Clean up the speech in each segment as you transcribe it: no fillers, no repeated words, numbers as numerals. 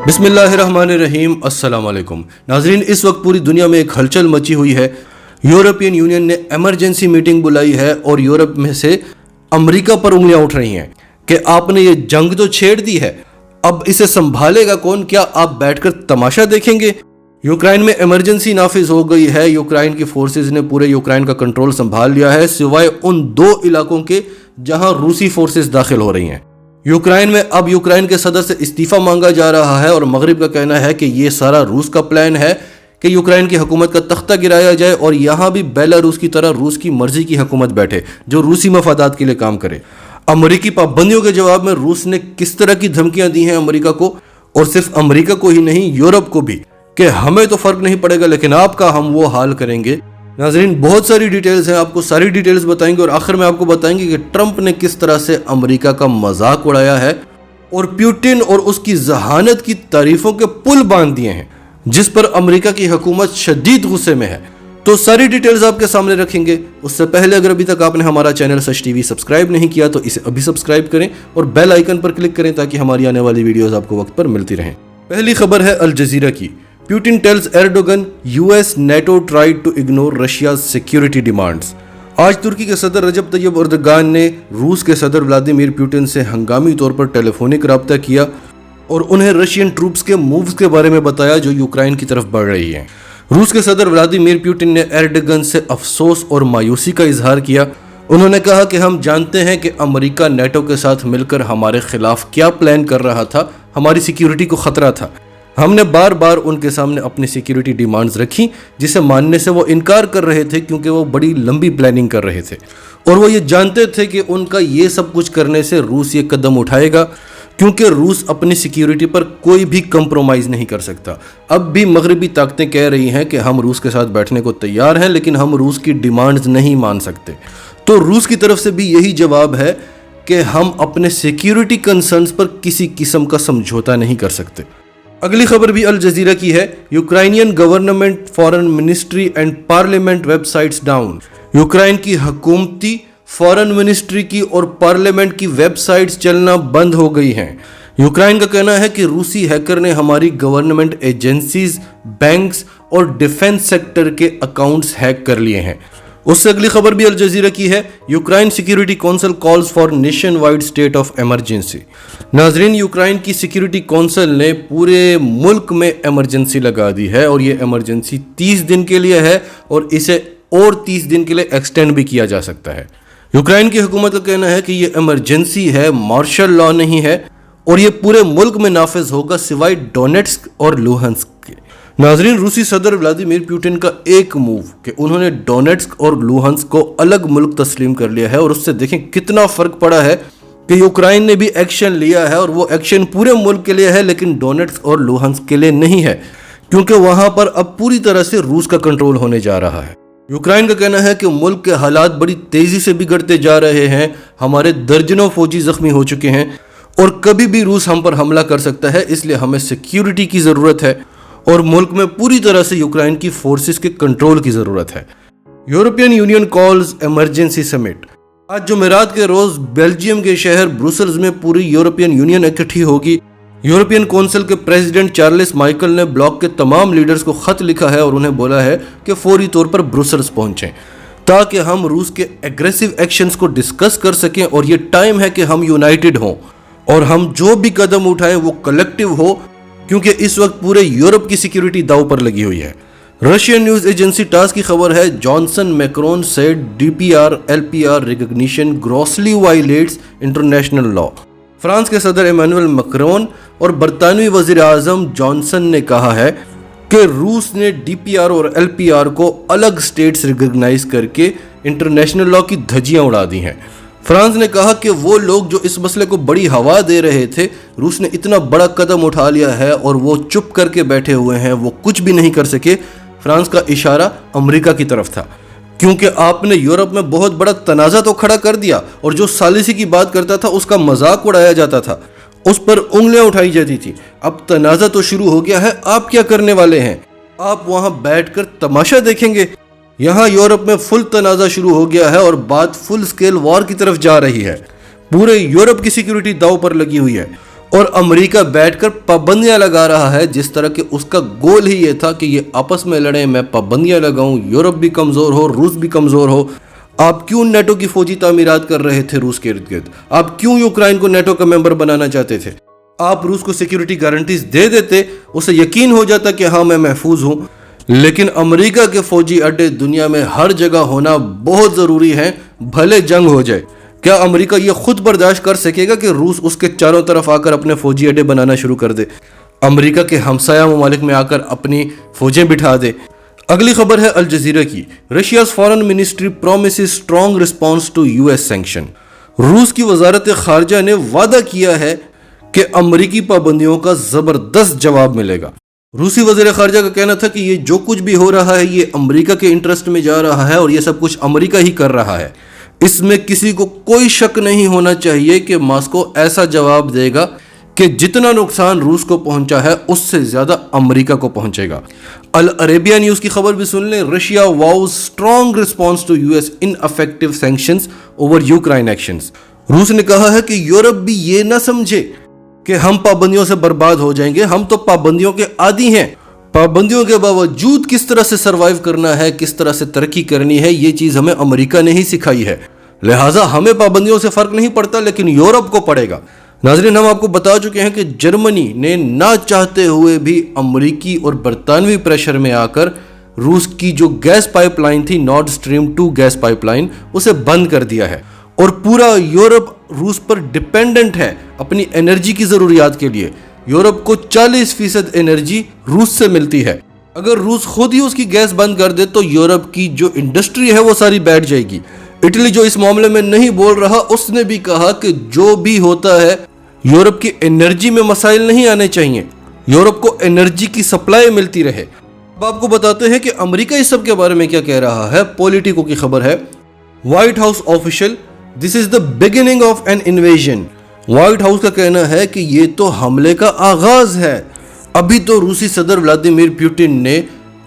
بسم اللہ الرحمن الرحیم، السلام علیکم ناظرین۔ اس وقت پوری دنیا میں ایک ہلچل مچی ہوئی ہے۔ یورپین یونین نے ایمرجنسی میٹنگ بلائی ہے اور یورپ میں سے امریکہ پر انگلیاں اٹھ رہی ہیں کہ آپ نے یہ جنگ تو چھیڑ دی ہے، اب اسے سنبھالے گا کون؟ کیا آپ بیٹھ کر تماشا دیکھیں گے؟ یوکرائن میں ایمرجنسی نافذ ہو گئی ہے۔ یوکرائن کی فورسز نے پورے یوکرائن کا کنٹرول سنبھال لیا ہے، سوائے ان 2 علاقوں کے جہاں روسی فورسز داخل ہو رہی ہیں۔ یوکرائن میں اب یوکرائن کے صدر سے استعفیٰ مانگا جا رہا ہے اور مغرب کا کہنا ہے کہ یہ سارا روس کا پلان ہے کہ یوکرائن کی حکومت کا تختہ گرایا جائے اور یہاں بھی بیلاروس کی طرح روس کی مرضی کی حکومت بیٹھے جو روسی مفادات کے لیے کام کرے۔ امریکی پابندیوں کے جواب میں روس نے کس طرح کی دھمکیاں دی ہیں امریکہ کو، اور صرف امریکہ کو ہی نہیں یورپ کو بھی، کہ ہمیں تو فرق نہیں پڑے گا لیکن آپ کا ہم وہ حال کریں گے۔ ناظرین، بہت ساری ڈیٹیلز ہیں، آپ کو ساری ڈیٹیلز بتائیں گے اور آخر میں آپ کو بتائیں گے کہ ٹرمپ نے کس طرح سے امریکہ کا مذاق اڑایا ہے اور پیوٹن اور اس کی ذہانت کی تعریفوں کے پل باندھ دیے ہیں جس پر امریکہ کی حکومت شدید غصے میں ہے۔ تو ساری ڈیٹیلز آپ کے سامنے رکھیں گے۔ اس سے پہلے اگر ابھی تک آپ نے ہمارا چینل سچ ٹی وی سبسکرائب نہیں کیا تو اسے ابھی سبسکرائب کریں اور بیل آئیکن پر کلک کریں تاکہ ہماری آنے والی ویڈیوز آپ کو وقت پر ملتی رہیں۔ پہلی خبر ہے الجزیرہ کی۔ Putin tells Erdogan US NATO tried to ignore Russia's security demands۔ آج ترکی کے صدر رجب طیب اردگان نے روس کے صدر ولادیمیر پیوٹن سے ہنگامی طور پر ٹیلی فونک رابطہ کیا اور انہیں رشین ٹروپس کے مووز کے بارے میں بتایا جو یوکرائن کی طرف بڑھ رہی ہیں۔ روس کے صدر ولادیمیر پیوٹن نے ایرڈوگن سے افسوس اور مایوسی کا اظہار کیا۔ انہوں نے کہا کہ ہم جانتے ہیں کہ امریکہ نیٹو کے ساتھ مل کر ہمارے خلاف کیا پلان کر رہا تھا، ہماری سیکیورٹی کو خطرہ تھا۔ ہم نے بار بار ان کے سامنے اپنی سیکیورٹی ڈیمانڈز رکھی جسے ماننے سے وہ انکار کر رہے تھے کیونکہ وہ بڑی لمبی پلاننگ کر رہے تھے اور وہ یہ جانتے تھے کہ ان کا یہ سب کچھ کرنے سے روس یہ قدم اٹھائے گا کیونکہ روس اپنی سیکیورٹی پر کوئی بھی کمپرومائز نہیں کر سکتا۔ اب بھی مغربی طاقتیں کہہ رہی ہیں کہ ہم روس کے ساتھ بیٹھنے کو تیار ہیں لیکن ہم روس کی ڈیمانڈز نہیں مان سکتے۔ تو روس کی طرف سے بھی یہی جواب ہے کہ ہم اپنے سیکیورٹی کنسرنز پر کسی قسم کا سمجھوتا نہیں کر سکتے۔ اگلی خبر بھی الجزیرہ کی ہے۔ Ukrainian government foreign ministry and parliament web sites down. Ukraine کی حکومتی، فارن منسٹری کی اور پارلیمنٹ کی ویب سائٹس چلنا بند ہو گئی ہیں۔ یوکرائن کا کہنا ہے کہ روسی ہیکر نے ہماری گورنمنٹ ایجنسیز، بینکس اور ڈیفنس سیکٹر کے اکاؤنٹس ہیک کر لیے ہیں۔ اس سے اگلی خبر بھی الجزیرہ کی ہے۔ Ukraine security council calls for nationwide state of emergency. ناظرین، یوکرائن کی سیکیورٹی کونسل نے پورے ملک میں ایمرجنسی لگا دی ہے اور یہ ایمرجنسی 30 دن کے لیے ہے اور اسے اور 30 دن کے لیے ایکسٹینڈ بھی کیا جا سکتا ہے۔ یوکرائن کی حکومت کا کہنا ہے کہ یہ ایمرجنسی ہے، مارشل لا نہیں ہے اور یہ پورے ملک میں نافذ ہوگا سوائے ڈونیٹسک اور لوہنسک کے۔ ناظرین، روسی صدر ولادیمیر پیوٹن کا ایک موو کہ انہوں نے ڈونیٹسک اور لوہنسک کو الگ ملک تسلیم کر لیا ہے اور اس سے دیکھیں کتنا فرق پڑا ہے کہ یوکرائن نے بھی ایکشن لیا ہے اور وہ ایکشن پورے ملک کے لیے ہے لیکن ڈونیٹسک اور لوہنسک کے لیے نہیں ہے کیونکہ وہاں پر اب پوری طرح سے روس کا کنٹرول ہونے جا رہا ہے۔ یوکرائن کا کہنا ہے کہ ملک کے حالات بڑی تیزی سے بگڑتے جا رہے ہیں، ہمارے درجنوں فوجی زخمی ہو چکے ہیں اور کبھی بھی روس ہم پر حملہ کر سکتا ہے، اس لیے ہمیں سیکیورٹی کی ضرورت ہے اور ملک میں پوری طرح سے یوکرائن کی فورسز کے کنٹرول کی ضرورت ہے۔ یورپین یونین کالز ایمرجنسی سمٹ۔ آج جمعرات کے روز بیلجیم کے شہر بروسلز میں پوری یورپین یونین اکٹھی ہوگی۔ یورپین کونسل کے پریزیڈنٹ چارلس مائیکل نے بلاک کے تمام لیڈرز کو خط لکھا ہے اور انہیں بولا ہے کہ فوری طور پر بروسلز پہنچیں تاکہ ہم روس کے ایگریسو ایکشنز کو ڈسکس کر سکیں اور یہ ٹائم ہے کہ ہم یونائٹڈ ہوں اور ہم جو بھی قدم اٹھائیں وہ کلیکٹیو ہو کیونکہ اس وقت پورے یورپ کی سیکیورٹی داؤ پر لگی ہوئی ہے۔ رشین نیوز ایجنسی ٹاس کی خبر ہے، Johnson Macron said DPR LPR recognition grossly violates international law. France کے صدر ایمانوئل میکرون اور برطانوی وزیر اعظم جانسن نے کہا ہے کہ روس نے DPR اور LPR کو الگ سٹیٹس ریکگنائز کر کے انٹرنیشنل لا کی دھجیاں اڑا دی ہیں۔ فرانس نے کہا کہ وہ لوگ جو اس مسئلے کو بڑی ہوا دے رہے تھے، روس نے اتنا بڑا قدم اٹھا لیا ہے اور وہ چپ کر کے بیٹھے ہوئے ہیں، وہ کچھ بھی نہیں کر سکے۔ فرانس کا اشارہ امریکہ کی طرف تھا کیونکہ آپ نے یورپ میں بہت بڑا تنازع تو کھڑا کر دیا اور جو ثالثی کی بات کرتا تھا اس کا مذاق اڑایا جاتا تھا، اس پر انگلیاں اٹھائی جاتی تھی۔ اب تنازع تو شروع ہو گیا ہے، آپ کیا کرنے والے ہیں؟ آپ وہاں بیٹھ کر تماشا دیکھیں گے؟ یہاں یورپ میں فل تنازع شروع ہو گیا ہے اور بات فل سکیل وار کی طرف جا رہی ہے۔ پورے یورپ کی سیکیورٹی داؤ پر لگی ہوئی ہے اور امریکہ بیٹھ کر پابندیاں لگا رہا ہے، جس طرح کہ اس کا گول ہی یہ تھا کہ یہ آپس میں لڑیں، میں پابندیاں لگاؤں، یورپ بھی کمزور ہو، روس بھی کمزور ہو۔ آپ کیوں نیٹو کی فوجی تعمیرات کر رہے تھے روس کے ارد گرد؟ آپ کیوں یوکرائن کو نیٹو کا ممبر بنانا چاہتے تھے؟ آپ روس کو سیکیورٹی گارنٹیز دے دیتے، اسے یقین ہو جاتا کہ ہاں میں محفوظ ہوں۔ لیکن امریکہ کے فوجی اڈے دنیا میں ہر جگہ ہونا بہت ضروری ہے، بھلے جنگ ہو جائے۔ کیا امریکہ یہ خود برداشت کر سکے گا کہ روس اس کے چاروں طرف آ کر اپنے فوجی اڈے بنانا شروع کر دے، امریکہ کے ہمسایہ ممالک میں آ کر اپنی فوجیں بٹھا دے؟ اگلی خبر ہے الجزیرہ کی۔ رشیا's foreign ministry promises strong response to US sanction۔ روس کی وزارت خارجہ نے وعدہ کیا ہے کہ امریکی پابندیوں کا زبردست جواب ملے گا۔ روسی وزیر خارجہ کا کہنا تھا کہ یہ جو کچھ بھی ہو رہا ہے یہ امریکہ کے انٹرسٹ میں جا رہا ہے اور یہ سب کچھ امریکہ ہی کر رہا ہے۔ اس میں کسی کو کوئی شک نہیں ہونا چاہیے کہ ماسکو ایسا جواب دے گا کہ جتنا نقصان روس کو پہنچا ہے اس سے زیادہ امریکہ کو پہنچے گا۔ العربیہ نیوز کی خبر بھی سن لیں۔ Russia vows strong response to US ineffective sanctions over Ukraine actions۔ روس نے کہا ہے کہ یورپ بھی یہ نہ سمجھے کہ ہم پابندیوں سے برباد ہو جائیں گے، ہم تو پابندیوں کے عادی ہیں۔ پابندیوں کے باوجود کس طرح سے سروائیو کرنا ہے، کس طرح سے ترقی کرنی ہے، یہ چیز ہمیں امریکہ نے ہی سکھائی ہے، لہٰذا ہمیں پابندیوں سے فرق نہیں پڑتا لیکن یورپ کو پڑے گا۔ ناظرین، ہم آپ کو بتا چکے ہیں کہ جرمنی نے نہ چاہتے ہوئے بھی امریکی اور برطانوی پریشر میں آ کر روس کی جو گیس پائپ لائن تھی، نارڈ اسٹریم 2 گیس پائپ لائن، اسے بند کر دیا ہے اور پورا یورپ روس پر ڈیپینڈنٹ ہے اپنی انرجی کی ضروریات کے لیے۔ یورپ کو 40% انرجی روس سے ملتی ہے۔ اگر روس خود ہی اس کی گیس بند کر دے تو یورپ کی جو انڈسٹری ہے وہ ساری بیٹھ جائے گی۔ اٹلی جو اس معاملے میں نہیں بول رہا، اس نے بھی کہا کہ جو بھی ہوتا ہے یورپ کی انرجی میں مسائل نہیں آنے چاہیے، یورپ کو انرجی کی سپلائی ملتی رہے۔ اب آپ کو بتاتے ہیں کہ امریکہ اس سب کے بارے میں کیا کہہ رہا ہے۔ پولیٹیکو کی خبر ہے، white house official, this is the beginning of an invasion. White house کا کہنا ہے کہ یہ تو حملے کا آغاز ہے۔ ابھی تو روسی صدر ولادیمیر پوٹن نے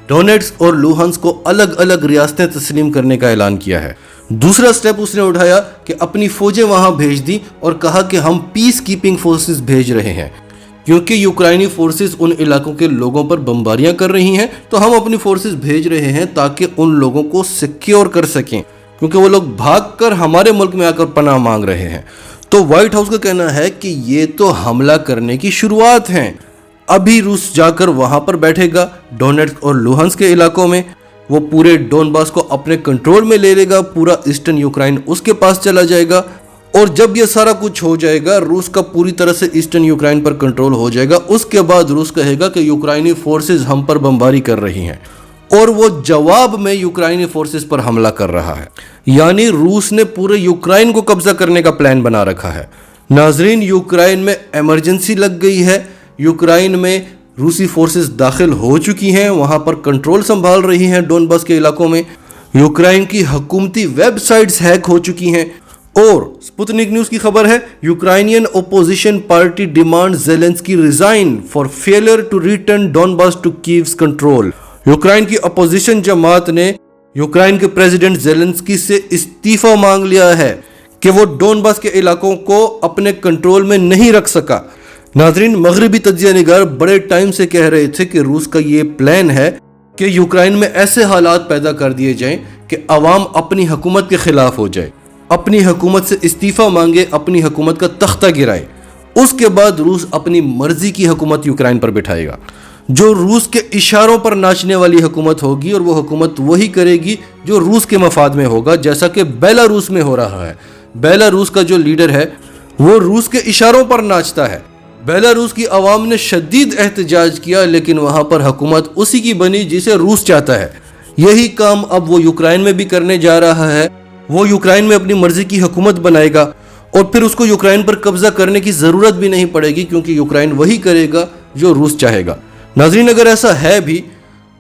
ڈونیٹسک اور لوہانسک کو الگ الگ ریاستیں تسلیم کرنے کا اعلان کیا ہے۔ دوسرا سٹیپ اس نے اٹھایا کہ اپنی فوجیں وہاں بھیج دی اور کہا کہ ہم پیس کیپنگ فورسز بھیج رہے ہیں، کیونکہ یوکرائنی فورسز ان علاقوں کے لوگوں پر بمباریاں کر رہی ہیں تو ہم اپنی فورسز بھیج رہے ہیں تاکہ ان لوگوں کو سیکیور کر سکیں، کیونکہ وہ لوگ بھاگ کر ہمارے ملک میں آ کر پناہ مانگ رہے ہیں۔ تو وائٹ ہاؤس کا کہنا ہے کہ یہ تو حملہ کرنے کی شروعات ہیں۔ ابھی روس جا کر وہاں پر بیٹھے گا ڈونیٹسک اور لوہانسک کے علاقوں میں، وہ پورے ڈونباس کو اپنے کنٹرول میں لے لے گا، پورا ایسٹرن یوکرائن اس کے پاس چلا جائے گا، اور جب یہ سارا کچھ ہو جائے گا، روس کا پوری طرح سے ایسٹرن یوکرائن پر کنٹرول ہو جائے گا، اس کے بعد روس کہے گا کہ یوکرائنی فورسز ہم پر بمباری کر رہی ہیں، اور وہ جواب میں یوکرائنی فورسز پر حملہ کر رہا ہے۔ یعنی روس نے پورے یوکرائن کو قبضہ کرنے کا پلان بنا رکھا ہے۔ ناظرین، یوکرائن میں ایمرجنسی لگ گئی ہے، یوکرائن میں روسی فورسز داخل ہو چکی ہیں، وہاں پر کنٹرول سنبھال رہی ہیں ڈونباس کے علاقوں میں، یوکرائن کی حکومتی ویب سائٹس ہیک ہو چکی ہیں، اور سپوتنک نیوز کی خبر ہے، Ukrainian opposition party demand Zelensky resign for failure to return Donbas to کیو's کنٹرول۔ یوکرائن کی اپوزیشن جماعت نے یوکرائن کے پریزیڈنٹ زیلنسکی سے استعفیٰ مانگ لیا ہے کہ وہ ڈونباس کے علاقوں کو اپنے کنٹرول میں نہیں رکھ سکا۔ ناظرین، مغربی تجزیہ نگار بڑے ٹائم سے کہہ رہے تھے کہ روس کا یہ پلان ہے کہ یوکرائن میں ایسے حالات پیدا کر دیے جائیں کہ عوام اپنی حکومت کے خلاف ہو جائے، اپنی حکومت سے استعفیٰ مانگے، اپنی حکومت کا تختہ گرائے، اس کے بعد روس اپنی مرضی کی حکومت یوکرائن پر بٹھائے گا، جو روس کے اشاروں پر ناچنے والی حکومت ہوگی، اور وہ حکومت وہی کرے گی جو روس کے مفاد میں ہوگا، جیسا کہ بیلاروس میں ہو رہا ہے۔ بیلاروس کا جو لیڈر ہے وہ روس کے اشاروں پر ناچتا ہے۔ بیلاروس کی عوام نے شدید احتجاج کیا، لیکن وہاں پر حکومت اسی کی بنی جسے روس چاہتا ہے۔ یہی کام اب وہ یوکرائن میں بھی کرنے جا رہا ہے۔ وہ یوکرائن میں اپنی مرضی کی حکومت بنائے گا، اور پھر اس کو یوکرائن پر قبضہ کرنے کی ضرورت بھی نہیں پڑے گی، کیونکہ یوکرائن وہی کرے گا جو روس چاہے گا۔ ناظرین، اگر ایسا ہے بھی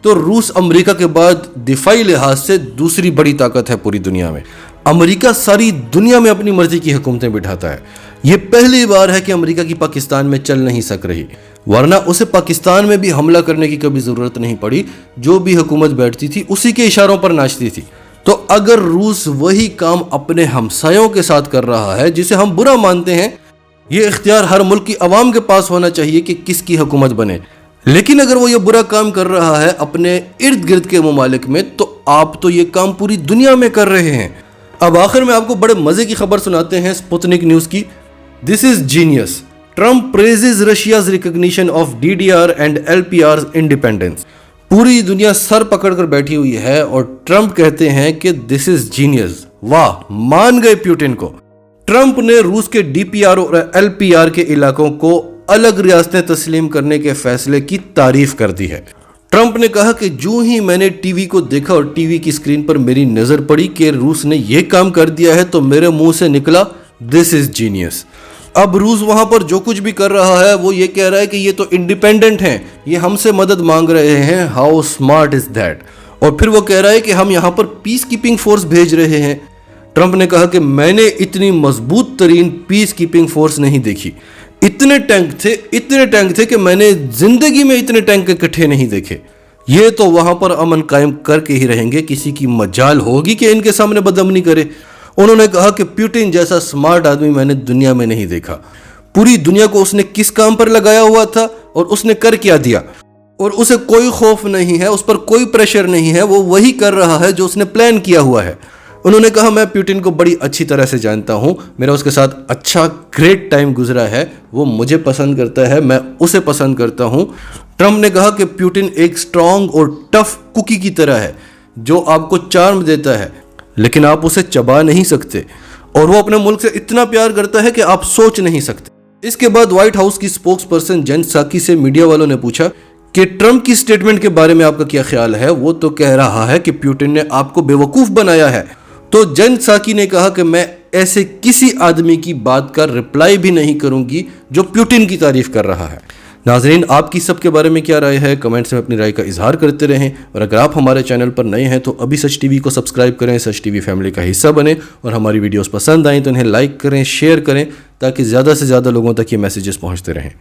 تو روس امریکہ کے بعد دفاعی لحاظ سے دوسری بڑی طاقت ہے پوری دنیا میں۔ امریکہ ساری دنیا میں اپنی مرضی کی حکومتیں بٹھاتا ہے۔ یہ پہلی بار ہے کہ امریکہ کی پاکستان میں چل نہیں سک رہی، ورنہ اسے پاکستان میں بھی حملہ کرنے کی کبھی ضرورت نہیں پڑی، جو بھی حکومت بیٹھتی تھی اسی کے اشاروں پر ناچتی تھی۔ تو اگر روس وہی کام اپنے ہمسایوں کے ساتھ کر رہا ہے، جسے ہم برا مانتے ہیں، یہ اختیار ہر ملک کی عوام کے پاس ہونا چاہیے کہ کس کی حکومت بنے، لیکن اگر وہ یہ برا کام کر رہا ہے اپنے ارد گرد کے ممالک میں تو آپ تو یہ کام پوری دنیا میں کر رہے ہیں۔ اب آخر میں آپ کو بڑے مزے کی خبر سناتے ہیں سپوتنک نیوز کی۔ This is genius, Trump praises Russia's recognition of DDR and LPR's independence. پوری دنیا سر پکڑ کر بیٹھی ہوئی ہے اور ٹرمپ کہتے ہیں کہ دس از جینیس، واہ، مان گئے پیوٹن کو۔ ٹرمپ نے روس کے DPR اور LPR کے علاقوں کو الگ ریاستیں تسلیم کرنے کے فیصلے کی تعریف کر دی ہے۔ ٹرمپ نے کہا کہ جو ہی میں نے ٹی وی کو دیکھا اور ٹی وی کی اسکرین پر میری نظر پڑی کہ روس نے یہ کام کر دیا ہے تو میرے منہ سے نکلا دس از جینیس۔ اب روس وہاں پر جو کچھ بھی کر رہا ہے وہ یہ کہہ رہا ہے کہ یہ تو انڈیپینڈنٹ ہیں، یہ ہم سے مدد مانگ رہے ہیں، ہاؤ اسمارٹ از دیٹ۔ اور پھر وہ کہہ رہا ہے کہ ہم یہاں پر پیس کیپنگ فورس بھیج رہے ہیں۔ ٹرمپ نے کہا کہ میں نے اتنی مضبوط ترین پیس کیپنگ فورس نہیں دیکھی، اتنے ٹینک تھے کہ میں نے زندگی میں اتنے ٹینک اکٹھے نہیں دیکھے۔ یہ تو وہاں پر امن قائم کر کے ہی رہیں گے، کسی کی مجال ہوگی کہ ان کے سامنے بدامنی کرے۔ انہوں نے کہا کہ پیوٹن جیسا سمارٹ آدمی میں نے دنیا میں نہیں دیکھا۔ پوری دنیا کو اس نے کس کام پر لگایا ہوا تھا اور اس نے کر کیا دیا، اور اسے کوئی خوف نہیں ہے، اس پر کوئی پریشر نہیں ہے، وہ وہی کر رہا ہے جو اس نے پلان کیا ہوا ہے۔ انہوں نے کہا میں پیوٹن کو بڑی اچھی طرح سے جانتا ہوں، میرا اس کے ساتھ اچھا گریٹ ٹائم گزرا ہے، وہ مجھے پسند کرتا ہے، میں اسے پسند کرتا ہوں۔ ٹرمپ نے کہا کہ پیوٹن ایک سٹرونگ اور ٹف کوکی کی طرح ہے جو آپ کو چارم دیتا ہے لیکن آپ اسے چبا نہیں سکتے، اور وہ اپنے ملک سے اتنا پیار کرتا ہے کہ آپ سوچ نہیں سکتے۔ اس کے بعد وائٹ ہاؤس کی سپوکس پرسن جین ساکی سے میڈیا والوں نے پوچھا کہ ٹرمپ کی سٹیٹمنٹ کے بارے میں آپ کا کیا خیال ہے؟ وہ تو کہہ رہا ہے کہ پیوٹن نے آپ کو بے وقوف بنایا ہے۔ تو جین ساکی نے کہا کہ میں ایسے کسی آدمی کی بات کا رپلائی بھی نہیں کروں گی جو پیوٹن کی تعریف کر رہا ہے۔ ناظرین، آپ کی سب کے بارے میں کیا رائے ہے؟ کمنٹس میں اپنی رائے کا اظہار کرتے رہیں، اور اگر آپ ہمارے چینل پر نئے ہیں تو ابھی سچ ٹی وی کو سبسکرائب کریں، سچ ٹی وی فیملی کا حصہ بنیں، اور ہماری ویڈیوز پسند آئیں تو انہیں لائک کریں، شیئر کریں، تاکہ زیادہ سے زیادہ لوگوں تک یہ میسیجز پہنچتے رہیں۔